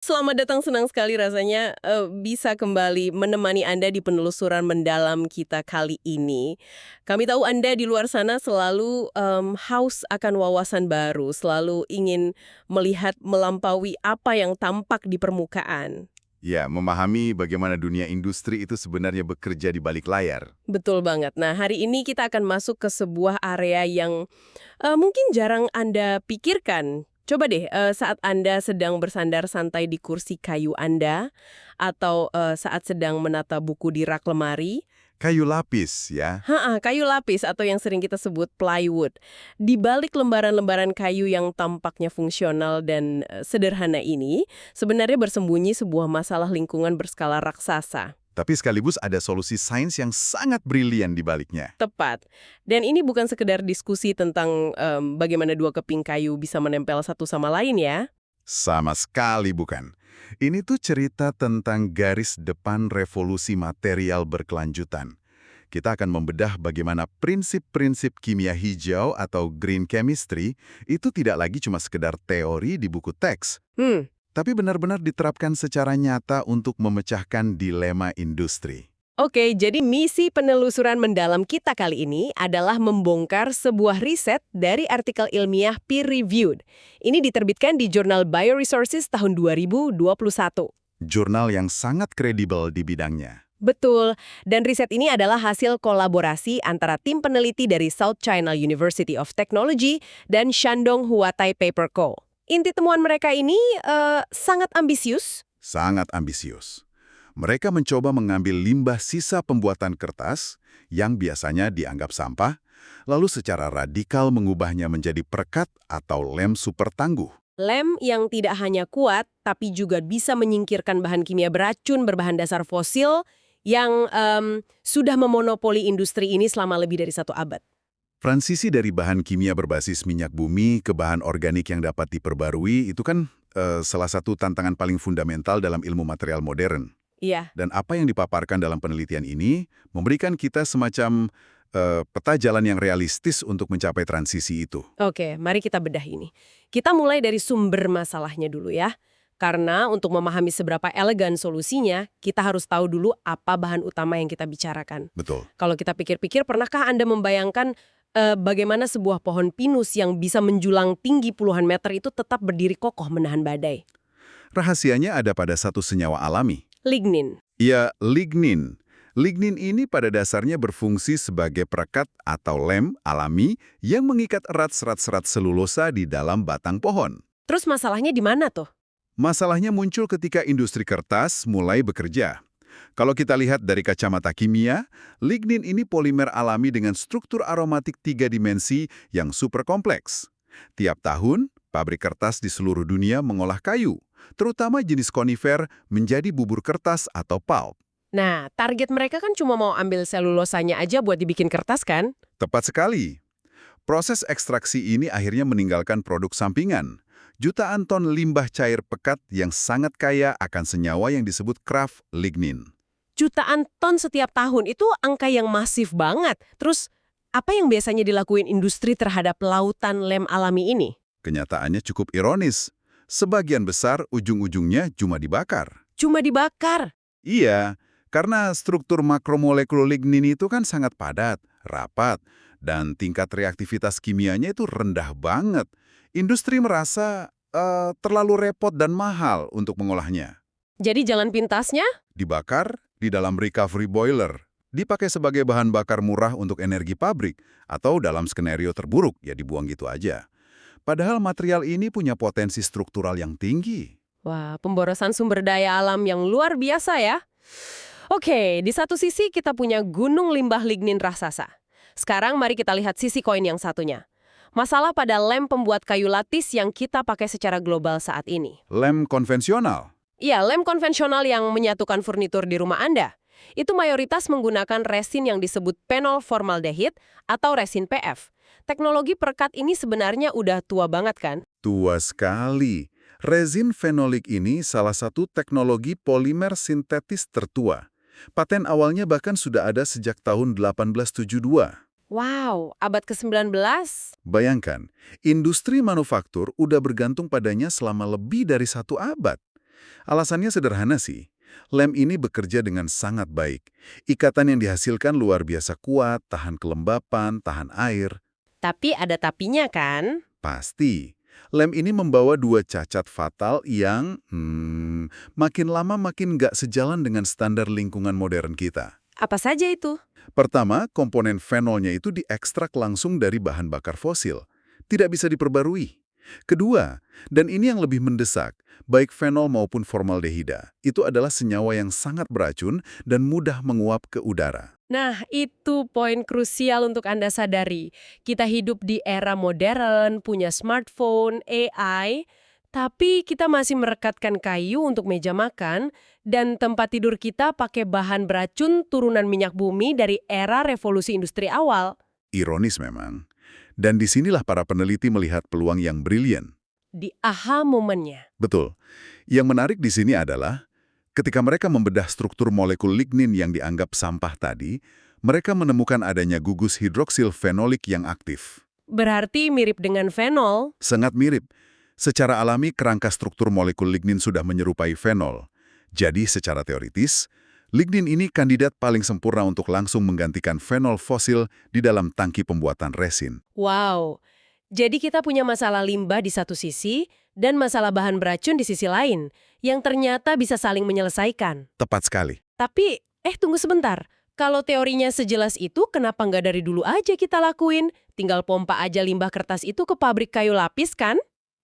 Selamat datang, senang sekali rasanya bisa kembali menemani Anda di penelusuran mendalam kita kali ini. Kami tahu Anda di luar sana selalu haus akan wawasan baru, selalu ingin melihat melampaui apa yang tampak di permukaan. Ya, memahami bagaimana dunia industri itu sebenarnya bekerja di balik layar. Betul banget. Nah, hari ini kita akan masuk ke sebuah area yang mungkin jarang Anda pikirkan. Coba deh, saat Anda sedang bersandar santai di kursi kayu Anda, atau saat sedang menata buku di rak lemari, Kayu lapis, ya. kayu lapis atau yang sering kita sebut plywood. Di balik lembaran-lembaran kayu yang tampaknya fungsional dan sederhana ini, sebenarnya bersembunyi sebuah masalah lingkungan berskala raksasa. Tapi sekaligus ada solusi sains yang sangat brilian di baliknya. Tepat. Dan ini bukan sekedar diskusi tentang bagaimana dua keping kayu bisa menempel satu sama lain ya. Sama sekali bukan. Ini tuh cerita tentang garis depan revolusi material berkelanjutan. Kita akan membedah bagaimana prinsip-prinsip kimia hijau atau green chemistry itu tidak lagi cuma sekedar teori di buku teks, Hmm, tapi benar-benar diterapkan secara nyata untuk memecahkan dilema industri. oke, jadi misi penelusuran mendalam kita kali ini adalah membongkar sebuah riset dari artikel ilmiah peer-reviewed. Ini diterbitkan di jurnal Bioresources tahun 2021. Jurnal yang sangat kredibel di bidangnya. Betul, dan riset ini adalah hasil kolaborasi antara tim peneliti dari South China University of Technology dan Shandong Huatai Paper Co. Inti temuan mereka ini sangat ambisius. Sangat ambisius. Mereka mencoba mengambil limbah sisa pembuatan kertas yang biasanya dianggap sampah, lalu secara radikal mengubahnya menjadi perekat atau lem super tangguh. Lem yang tidak hanya kuat, tapi juga bisa menyingkirkan bahan kimia beracun berbahan dasar fosil yang sudah memonopoli industri ini selama lebih dari 1 abad. Transisi dari bahan kimia berbasis minyak bumi ke bahan organik yang dapat diperbarui itu kan salah satu tantangan paling fundamental dalam ilmu material modern. Iya. Dan apa yang dipaparkan dalam penelitian ini memberikan kita semacam peta jalan yang realistis untuk mencapai transisi itu. Oke, mari kita bedah ini. Kita mulai dari sumber masalahnya dulu ya. Karena untuk memahami seberapa elegan solusinya, kita harus tahu dulu apa bahan utama yang kita bicarakan. Betul. Kalau kita pikir-pikir, pernahkah Anda membayangkan bagaimana sebuah pohon pinus yang bisa menjulang tinggi puluhan meter itu tetap berdiri kokoh menahan badai? Rahasianya ada pada satu senyawa alami. Lignin. Ya, lignin. Lignin ini pada dasarnya berfungsi sebagai perekat atau lem alami yang mengikat erat serat-serat selulosa di dalam batang pohon. Terus masalahnya di mana tuh? Masalahnya muncul ketika industri kertas mulai bekerja. Kalau kita lihat dari kacamata kimia, lignin ini polimer alami dengan struktur aromatik 3 dimensi yang super kompleks. Tiap tahun, pabrik kertas di seluruh dunia mengolah kayu, terutama jenis konifer, menjadi bubur kertas atau pulp. Nah, target mereka kan cuma mau ambil selulosanya aja buat dibikin kertas kan? Tepat sekali. Proses ekstraksi ini akhirnya meninggalkan produk sampingan. Jutaan ton limbah cair pekat yang sangat kaya akan senyawa yang disebut Kraft lignin. Jutaan ton setiap tahun, itu angka yang masif banget. Terus, apa yang biasanya dilakuin industri terhadap lautan lem alami ini? Kenyataannya cukup ironis. Sebagian besar ujung-ujungnya cuma dibakar. Cuma dibakar. Iya, karena struktur makromolekul lignin itu kan sangat padat, rapat, dan tingkat reaktivitas kimianya itu rendah banget. Industri merasa terlalu repot dan mahal untuk mengolahnya. Jadi jalan pintasnya? Dibakar di dalam recovery boiler. Dipakai sebagai bahan bakar murah untuk energi pabrik, atau dalam skenario terburuk, ya dibuang gitu aja. Padahal material ini punya potensi struktural yang tinggi. Wah, pemborosan sumber daya alam yang luar biasa ya. Oke, di satu sisi kita punya gunung limbah lignin raksasa. Sekarang mari kita lihat sisi koin yang satunya. Masalah pada lem pembuat kayu lattice yang kita pakai secara global saat ini. Lem konvensional. Iya, lem konvensional yang menyatukan furnitur di rumah Anda. Itu mayoritas menggunakan resin yang disebut penol formaldehid atau resin PF. Teknologi perekat ini sebenarnya udah tua banget kan? Tua sekali. Resin fenolik ini salah satu teknologi polimer sintetis tertua. Paten awalnya bahkan sudah ada sejak tahun 1872. Wow, abad ke-19? Bayangkan, industri manufaktur udah bergantung padanya selama lebih dari 1 abad. Alasannya sederhana sih. Lem ini bekerja dengan sangat baik. Ikatan yang dihasilkan luar biasa kuat, tahan kelembapan, tahan air. Tapi ada tapinya kan? Pasti. Lem ini membawa dua cacat fatal yang makin lama makin nggak sejalan dengan standar lingkungan modern kita. Apa saja itu? Pertama, komponen fenolnya itu diekstrak langsung dari bahan bakar fosil. Tidak bisa diperbarui. Kedua, dan ini yang lebih mendesak, baik fenol maupun formaldehida, itu adalah senyawa yang sangat beracun dan mudah menguap ke udara. Nah, itu poin krusial untuk Anda sadari. Kita hidup di era modern, punya smartphone, AI, tapi kita masih merekatkan kayu untuk meja makan, dan tempat tidur kita pakai bahan beracun turunan minyak bumi dari era revolusi industri awal. Ironis memang. Dan disinilah para peneliti melihat peluang yang brilian. Di aha momennya. Betul. Yang menarik di sini adalah, ketika mereka membedah struktur molekul lignin yang dianggap sampah tadi, mereka menemukan adanya gugus hidroksil fenolik yang aktif. Berarti mirip dengan fenol. Sangat mirip. Secara alami, kerangka struktur molekul lignin sudah menyerupai fenol. Jadi, secara teoritis, lignin ini kandidat paling sempurna untuk langsung menggantikan fenol fosil di dalam tangki pembuatan resin. Wow. Jadi kita punya masalah limbah di satu sisi dan masalah bahan beracun di sisi lain yang ternyata bisa saling menyelesaikan. Tepat sekali. Tapi, tunggu sebentar. Kalau teorinya sejelas itu, kenapa nggak dari dulu aja kita lakuin? Tinggal pompa aja limbah kertas itu ke pabrik kayu lapis, kan?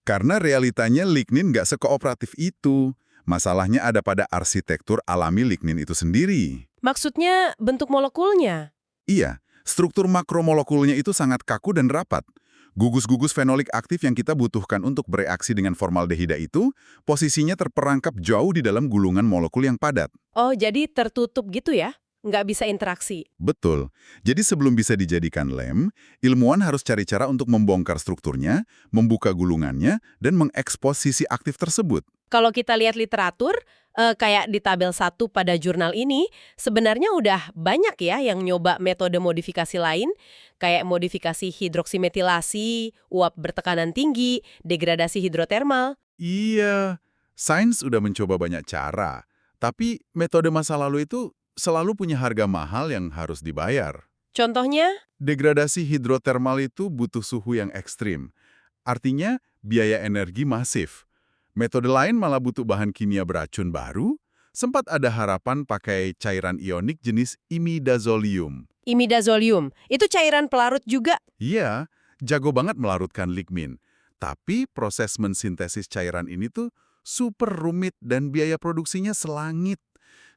Karena realitanya lignin nggak sekooperatif itu. Masalahnya ada pada arsitektur alami lignin itu sendiri. Maksudnya bentuk molekulnya. Iya, struktur makromolekulnya itu sangat kaku dan rapat. Gugus-gugus fenolik aktif yang kita butuhkan untuk bereaksi dengan formaldehida itu, posisinya terperangkap jauh di dalam gulungan molekul yang padat. Oh, jadi tertutup gitu ya? Nggak bisa interaksi. Betul. Jadi sebelum bisa dijadikan lem, ilmuwan harus cari cara untuk membongkar strukturnya, membuka gulungannya, dan mengekspos sisi aktif tersebut. Kalau kita lihat literatur, kayak di tabel 1 pada jurnal ini, sebenarnya udah banyak ya yang nyoba metode modifikasi lain, kayak modifikasi hidroksimetilasi, uap bertekanan tinggi, degradasi hidrotermal. Iya, sains udah mencoba banyak cara, tapi metode masa lalu itu selalu punya harga mahal yang harus dibayar. Contohnya, Degradasi hidrotermal itu butuh suhu yang ekstrim. Artinya, biaya energi masif. Metode lain malah butuh bahan kimia beracun baru. Sempat ada harapan pakai cairan ionik jenis imidazolium. imidazolium, itu cairan pelarut juga. Iya, jago banget melarutkan lignin. Tapi proses mensintesis cairan ini tuh super rumit dan biaya produksinya selangit.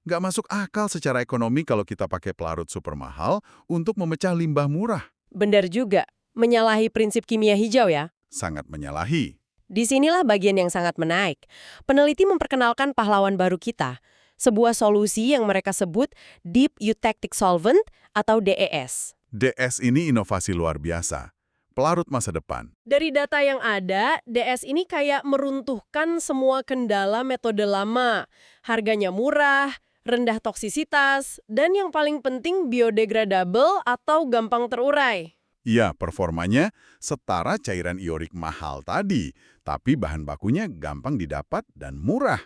Nggak masuk akal secara ekonomi kalau kita pakai pelarut super mahal untuk memecah limbah murah. Benar juga, menyalahi prinsip kimia hijau ya. Sangat menyalahi. Disinilah bagian yang sangat menarik. Peneliti memperkenalkan pahlawan baru kita, sebuah solusi yang mereka sebut Deep Eutectic Solvent atau DES. DS ini inovasi luar biasa. Pelarut masa depan. Dari data yang ada, DS ini kayak meruntuhkan semua kendala metode lama. Harganya murah, rendah toksisitas, dan yang paling penting biodegradable atau gampang terurai. Iya, performanya setara cairan ionik mahal tadi, tapi bahan bakunya gampang didapat dan murah.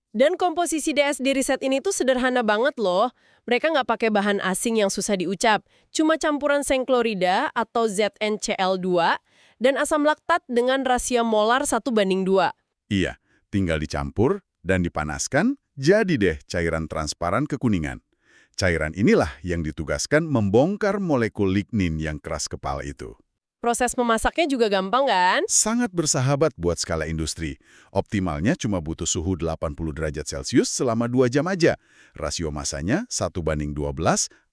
Dan komposisi DS di riset ini tuh sederhana banget loh. Mereka nggak pakai bahan asing yang susah diucap. Cuma campuran sengklorida atau ZnCl2 dan asam laktat dengan rasio molar 1:2. Iya, tinggal dicampur dan dipanaskan, jadi deh cairan transparan kekuningan. Cairan inilah yang ditugaskan membongkar molekul lignin yang keras kepala itu. Proses memasaknya juga gampang kan? Sangat bersahabat buat skala industri. Optimalnya cuma butuh suhu 80 derajat Celcius selama 2 jam aja. Rasio masanya 1:12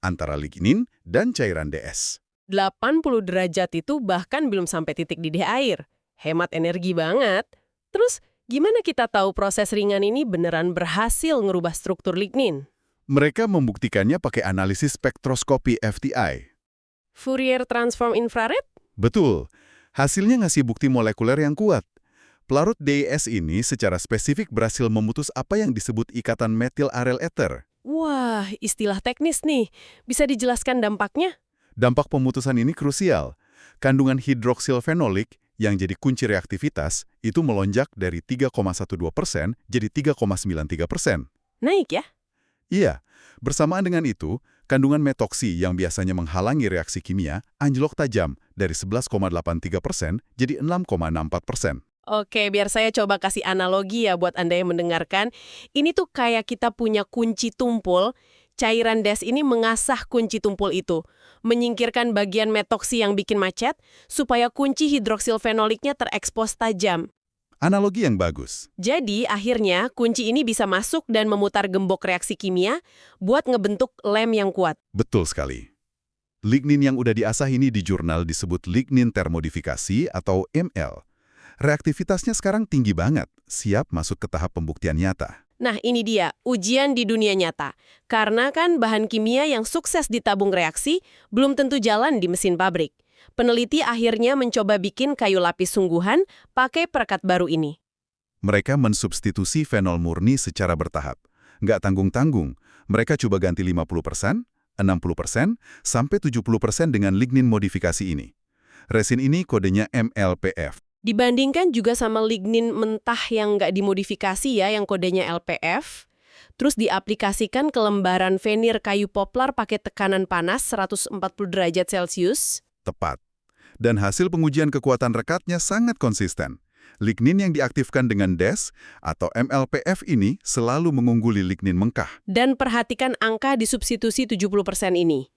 antara lignin dan cairan DS. 80 derajat itu bahkan belum sampai titik didih air. Hemat energi banget. Terus, gimana kita tahu proses ringan ini beneran berhasil ngerubah struktur lignin? Mereka membuktikannya pakai analisis spektroskopi FTI. Fourier Transform Infrared? Betul. Hasilnya ngasih bukti molekuler yang kuat. Pelarut DES ini secara spesifik berhasil memutus apa yang disebut ikatan metil aryl ether. Wah, istilah teknis nih. Bisa dijelaskan dampaknya? Dampak pemutusan ini krusial. Kandungan hidroksil fenolik yang jadi kunci reaktivitas, itu melonjak dari 3,12% jadi 3,93%. Naik ya? Iya, bersamaan dengan itu, kandungan metoksi yang biasanya menghalangi reaksi kimia anjlok tajam dari 11,83% jadi 6,64%. Oke, biar saya coba kasih analogi ya buat Anda yang mendengarkan. Ini tuh kayak kita punya kunci tumpul, cairan DES ini mengasah kunci tumpul itu, menyingkirkan bagian metoksi yang bikin macet, supaya kunci hidroksilfenoliknya terekspos tajam. Analogi yang bagus. Jadi, akhirnya kunci ini bisa masuk dan memutar gembok reaksi kimia buat ngebentuk lem yang kuat. Betul sekali. Lignin yang udah diasah ini di jurnal disebut lignin termodifikasi atau ML. Reaktivitasnya sekarang tinggi banget, siap masuk ke tahap pembuktian nyata. Nah, ini dia, ujian di dunia nyata. Karena kan bahan kimia yang sukses di tabung reaksi belum tentu jalan di mesin pabrik. Peneliti akhirnya mencoba bikin kayu lapis sungguhan pakai perekat baru ini. Mereka mensubstitusi fenol murni secara bertahap. Nggak tanggung-tanggung, mereka coba ganti 50%, 60%, sampai 70% dengan lignin modifikasi ini. Resin ini kodenya MLPF. Dibandingkan juga sama lignin mentah yang nggak dimodifikasi ya, yang kodenya LPF, terus diaplikasikan ke lembaran venir kayu poplar pakai tekanan panas 140 derajat Celcius. Tepat. Dan hasil pengujian kekuatan rekatnya sangat konsisten. Lignin yang diaktifkan dengan DES atau MLPF ini selalu mengungguli lignin mengkah. Dan perhatikan angka di substitusi 70% ini.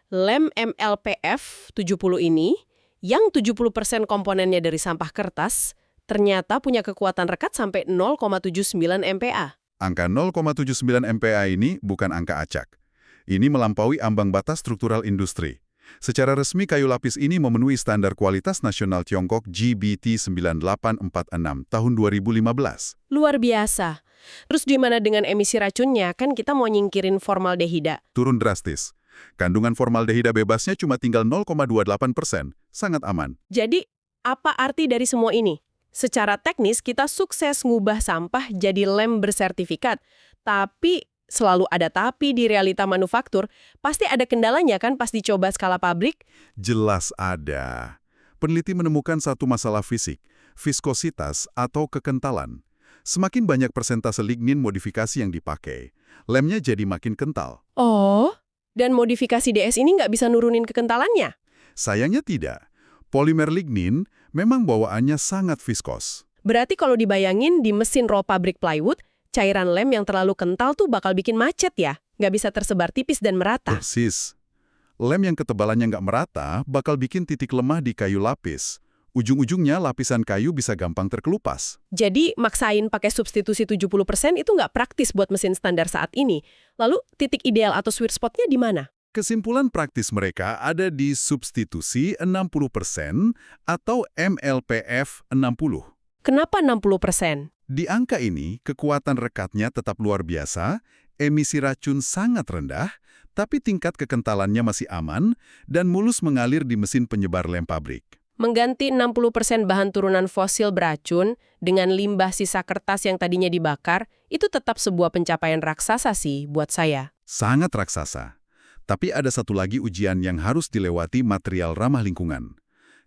Lem MLPF 70 ini, yang 70% komponennya dari sampah kertas, ternyata punya kekuatan rekat sampai 0,79 MPa. Angka 0,79 MPa ini bukan angka acak. Ini melampaui ambang batas struktural industri. Secara resmi kayu lapis ini memenuhi standar kualitas nasional Tiongkok GBT 9846 tahun 2015. Luar biasa. Terus gimana dengan emisi racunnya? Kan kita mau nyingkirin formaldehida. Turun drastis. Kandungan formaldehida bebasnya cuma tinggal 0,28%, sangat aman. Jadi, apa arti dari semua ini? Secara teknis, kita sukses ngubah sampah jadi lem bersertifikat. Tapi, selalu ada tapi di realita manufaktur, pasti ada kendalanya kan pas dicoba skala pabrik? Jelas ada. Peneliti menemukan satu masalah fisik, viskositas atau kekentalan. Semakin banyak persentase lignin modifikasi yang dipakai, lemnya jadi makin kental. Oh, dan modifikasi DS ini nggak bisa nurunin kekentalannya? Sayangnya tidak. Polimer lignin memang bawaannya sangat viskos. Berarti kalau dibayangin di mesin roll pabrik plywood, cairan lem yang terlalu kental tuh bakal bikin macet ya? Nggak bisa tersebar tipis dan merata. Persis. Lem yang ketebalannya nggak merata bakal bikin titik lemah di kayu lapis. Ujung-ujungnya lapisan kayu bisa gampang terkelupas. Jadi maksain pakai substitusi 70% itu nggak praktis buat mesin standar saat ini. Lalu titik ideal atau sweet spotnya di mana? Kesimpulan praktis mereka ada di substitusi 60% atau MLPF 60. Kenapa 60%? Di angka ini, kekuatan rekatnya tetap luar biasa, emisi racun sangat rendah, tapi tingkat kekentalannya masih aman dan mulus mengalir di mesin penyebar lem pabrik. Mengganti 60% bahan turunan fosil beracun dengan limbah sisa kertas yang tadinya dibakar, itu tetap sebuah pencapaian raksasa sih buat saya. Sangat raksasa. Tapi ada satu lagi ujian yang harus dilewati material ramah lingkungan.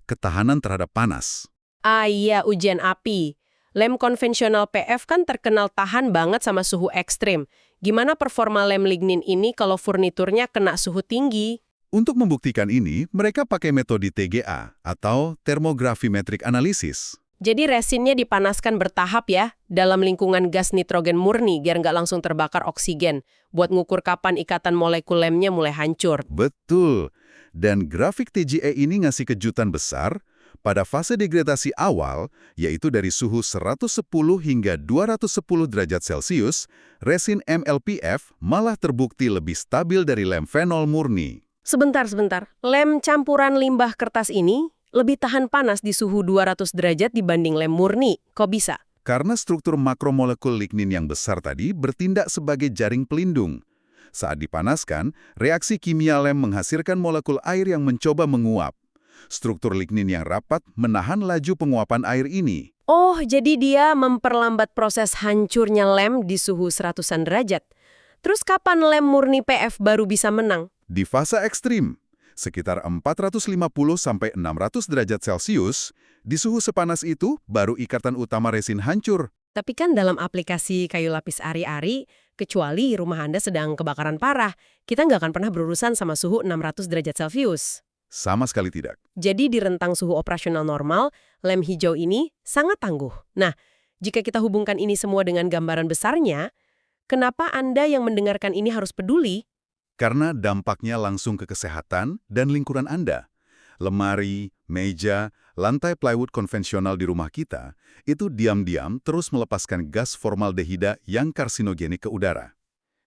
Ketahanan terhadap panas. Ah iya, ujian api. Lem konvensional PF kan terkenal tahan banget sama suhu ekstrim. Gimana performa lem lignin ini kalau furniturnya kena suhu tinggi? Untuk membuktikan ini, mereka pakai metode TGA atau Thermogravimetric Analysis. Jadi resinnya dipanaskan bertahap ya, dalam lingkungan gas nitrogen murni biar nggak langsung terbakar oksigen, buat ngukur kapan ikatan molekul lemnya mulai hancur. Betul. Dan grafik TGA ini ngasih kejutan besar. Pada fase degradasi awal, yaitu dari suhu 110 hingga 210 derajat Celcius, resin MLPF malah terbukti lebih stabil dari lem fenol murni. Sebentar. Lem campuran limbah kertas ini lebih tahan panas di suhu 200 derajat dibanding lem murni. Kok bisa? Karena struktur makromolekul lignin yang besar tadi bertindak sebagai jaring pelindung. Saat dipanaskan, reaksi kimia lem menghasilkan molekul air yang mencoba menguap. Struktur lignin yang rapat menahan laju penguapan air ini. Oh, jadi dia memperlambat proses hancurnya lem di suhu 100-an derajat. Terus kapan lem murni PF baru bisa menang? Di fase ekstrim, sekitar 450–600 derajat Celcius, di suhu sepanas itu baru ikatan utama resin hancur. Tapi kan dalam aplikasi kayu lapis ari-ari, kecuali rumah Anda sedang kebakaran parah, kita nggak akan pernah berurusan sama suhu 600 derajat Celcius. Sama sekali tidak. Jadi di rentang suhu operasional normal, lem hijau ini sangat tangguh. Nah, jika kita hubungkan ini semua dengan gambaran besarnya, kenapa Anda yang mendengarkan ini harus peduli? Karena dampaknya langsung ke kesehatan dan lingkungan Anda. Lemari, meja, lantai plywood konvensional di rumah kita itu diam-diam terus melepaskan gas formaldehida yang karsinogenik ke udara.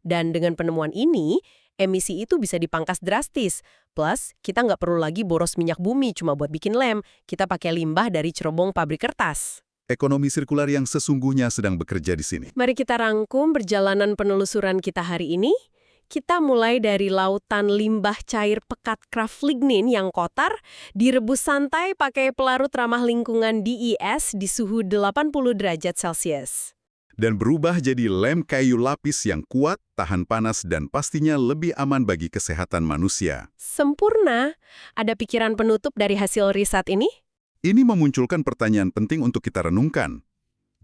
Dan dengan penemuan ini, emisi itu bisa dipangkas drastis. Plus, kita nggak perlu lagi boros minyak bumi cuma buat bikin lem. Kita pakai limbah dari cerobong pabrik kertas. Ekonomi sirkular yang sesungguhnya sedang bekerja di sini. Mari kita rangkum perjalanan penelusuran kita hari ini. Kita mulai dari lautan limbah cair pekat kraft lignin yang kotor, direbus santai pakai pelarut ramah lingkungan DES di suhu 80 derajat Celcius. Dan berubah jadi lem kayu lapis yang kuat, tahan panas, dan pastinya lebih aman bagi kesehatan manusia. Sempurna. Ada pikiran penutup dari hasil riset ini? Ini memunculkan pertanyaan penting untuk kita renungkan.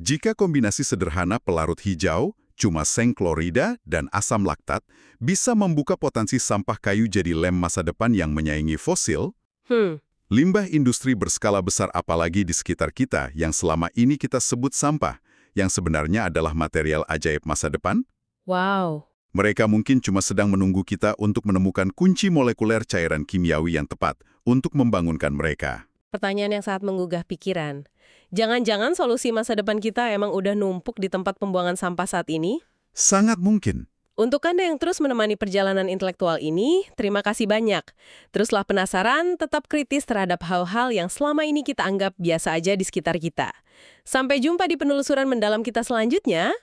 Jika kombinasi sederhana pelarut hijau, cuma seng klorida, dan asam laktat bisa membuka potensi sampah kayu jadi lem masa depan yang menyaingi fosil, limbah industri berskala besar apalagi di sekitar kita yang selama ini kita sebut sampah, yang sebenarnya adalah material ajaib masa depan? Wow. Mereka mungkin cuma sedang menunggu kita untuk menemukan kunci molekuler cairan kimiawi yang tepat untuk membangunkan mereka. Pertanyaan yang sangat menggugah pikiran. Jangan-jangan solusi masa depan kita emang udah numpuk di tempat pembuangan sampah saat ini? Sangat mungkin. Untuk Anda yang terus menemani perjalanan intelektual ini, terima kasih banyak. Teruslah penasaran, tetap kritis terhadap hal-hal yang selama ini kita anggap biasa aja di sekitar kita. Sampai jumpa di penelusuran mendalam kita selanjutnya.